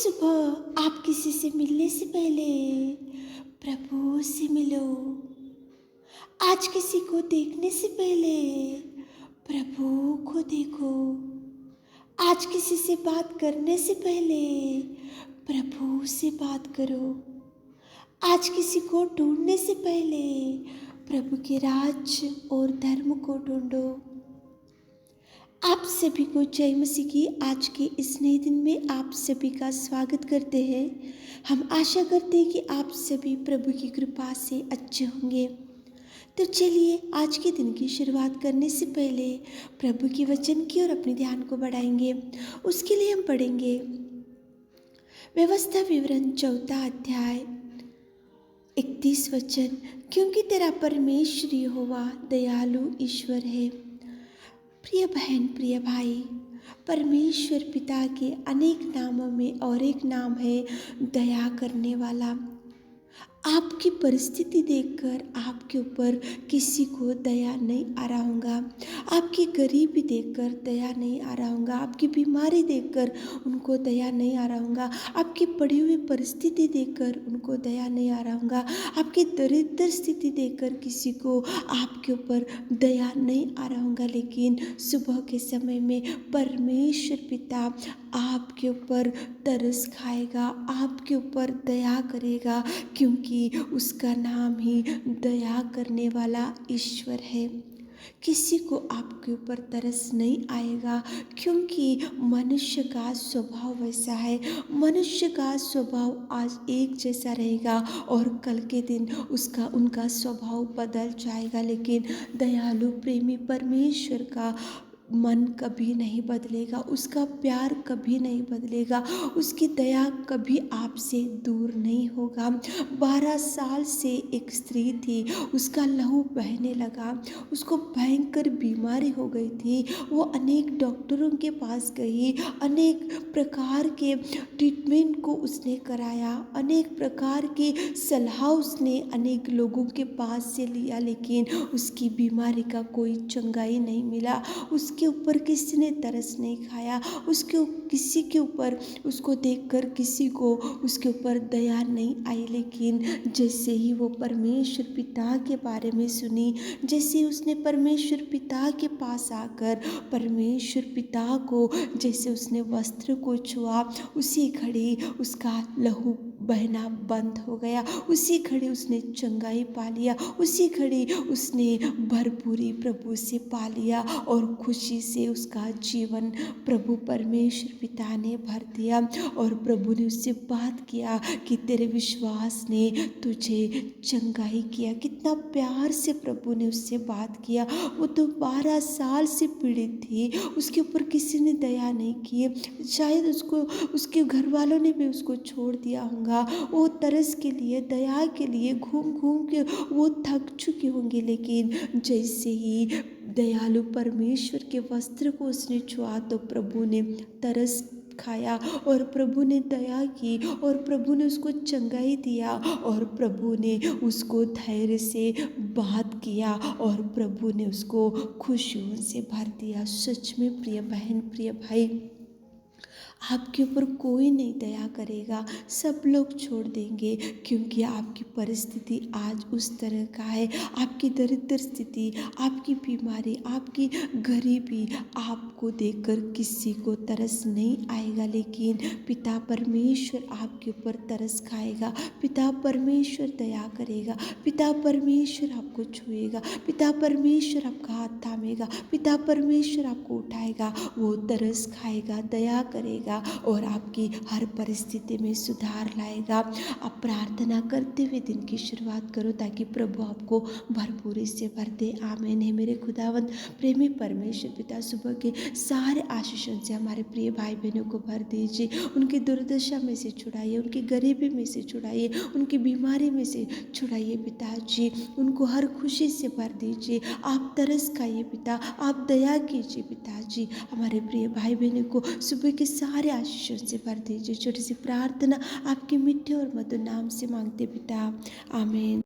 सुबह आप किसी से मिलने से पहले प्रभु से मिलो। आज किसी को देखने से पहले प्रभु को देखो। आज किसी से बात करने से पहले प्रभु से बात करो। आज किसी को ढूंढने से पहले प्रभु के राज्य और धर्म को ढूंढो। आप सभी को जय मसीह की आज के इस नए दिन में आप सभी का स्वागत करते हैं। हम आशा करते हैं कि आप सभी प्रभु की कृपा से अच्छे होंगे। तो चलिए आज के दिन की शुरुआत करने से पहले प्रभु के वचन की ओर अपने ध्यान को बढ़ाएंगे। उसके लिए हम पढ़ेंगे व्यवस्था विवरण 4 अध्याय 31 वचन। क्योंकि तेरा परमेश्वर यहोवा दयालु ईश्वर है। प्रिय बहन, प्रिय भाई, परमेश्वर पिता के अनेक नामों में और एक नाम है दया करने वाला। आपकी परिस्थिति देखकर आपके ऊपर किसी को दया नहीं आ रहा होगा। आपकी गरीबी देखकर दया नहीं आ रहा होगा। आपकी बीमारी देखकर उनको दया नहीं आ रहा होगा। आपकी पड़ी हुई परिस्थिति देखकर उनको दया नहीं आ रहा होगा। आपकी दरिद्र स्थिति देखकर किसी को आपके ऊपर दया नहीं आ रहा होगा। लेकिन सुबह के समय में परमेश्वर पिता आपके ऊपर तरस खाएगा, आपके ऊपर दया करेगा, क्योंकि उसका नाम ही दया करने वाला ईश्वर है। किसी को आपके ऊपर तरस नहीं आएगा, क्योंकि मनुष्य का स्वभाव वैसा है। मनुष्य का स्वभाव आज एक जैसा रहेगा और कल के दिन उनका स्वभाव बदल जाएगा। लेकिन दयालु प्रेमी परमेश्वर का मन कभी नहीं बदलेगा, उसका प्यार कभी नहीं बदलेगा, उसकी दया कभी आपसे दूर नहीं होगा। 12 साल से एक स्त्री थी, उसका लहू बहने लगा, उसको भयंकर बीमारी हो गई थी। वो अनेक डॉक्टरों के पास गई, अनेक प्रकार के ट्रीटमेंट को उसने कराया, अनेक प्रकार की सलाह उसने अनेक लोगों के पास से लिया, लेकिन उसकी बीमारी का कोई चंगाई नहीं मिला। उसके ऊपर किसी ने तरस नहीं खाया, किसी के ऊपर उसको देखकर किसी को उसके ऊपर दया नहीं आई। लेकिन जैसे ही वो परमेश्वर पिता के बारे में सुनी, जैसे उसने परमेश्वर पिता के पास आकर परमेश्वर पिता को जैसे उसने वस्त्र को छुआ, उसी घड़ी उसका लहू बहना बंद हो गया। उसी घड़ी उसने चंगाई पा लिया, उसी घड़ी उसने भरपूरी प्रभु से पा लिया और खुशी से उसका जीवन प्रभु परमेश्वर पिता ने भर दिया। और प्रभु ने उससे बात किया कि तेरे विश्वास ने तुझे चंगाई किया। कितना प्यार से प्रभु ने उससे बात किया। वो तो 12 साल से पीड़ित थी, उसके ऊपर किसी ने दया नहीं की। शायद उसके घर वालों ने भी उसको छोड़ दिया होगा। वो तरस के लिए, दया के लिए घूम घूम के वो थक चुके होंगे। लेकिन जैसे ही दयालु परमेश्वर के वस्त्र को उसने छुआ तो प्रभु ने तरस खाया और प्रभु ने दया की और प्रभु ने उसको चंगाई दिया और प्रभु ने उसको धैर्य से बात किया और प्रभु ने उसको खुशियों से भर दिया। सच में प्रिय बहन, प्रिय भाई, आपके ऊपर कोई नहीं दया करेगा, सब लोग छोड़ देंगे, क्योंकि आपकी परिस्थिति आज उस तरह का है। आपकी दरिद्र स्थिति, आपकी बीमारी, आपकी गरीबी आपको देखकर किसी को तरस नहीं आएगा। लेकिन पिता परमेश्वर आपके ऊपर तरस खाएगा, पिता परमेश्वर दया करेगा, पिता परमेश्वर आपको छुएगा, पिता परमेश्वर आपका हाथ थामेगा, पिता परमेश्वर आपको उठाएगा, वो तरस खाएगा, दया करेगा और आपकी हर परिस्थिति में सुधार लाएगा। आप प्रार्थना करते हुए दिन की शुरुआत करो ताकि प्रभु आपको भरपूरी से भर दे। आमीन। है मेरे खुदावंद प्रेमी परमेश्वर पिता, सुबह के सारे आशीषों से हमारे प्रिय भाई बहनों को भर दीजिए। उनकी दुर्दशा में से छुड़ाइए, उनकी गरीबी में से छुड़ाइए, उनकी बीमारी में से छुड़ाइए पिताजी। उनको हर खुशी से भर दीजिए। आप तरस खाइए पिता, आप दया कीजिए पिताजी। हमारे प्रिय भाई बहनों को सुबह के सारे आशीषों से भर दीजिए। छोटी सी प्रार्थना आपके मीठे और मधुर नाम से मांगते पिता, आमीन।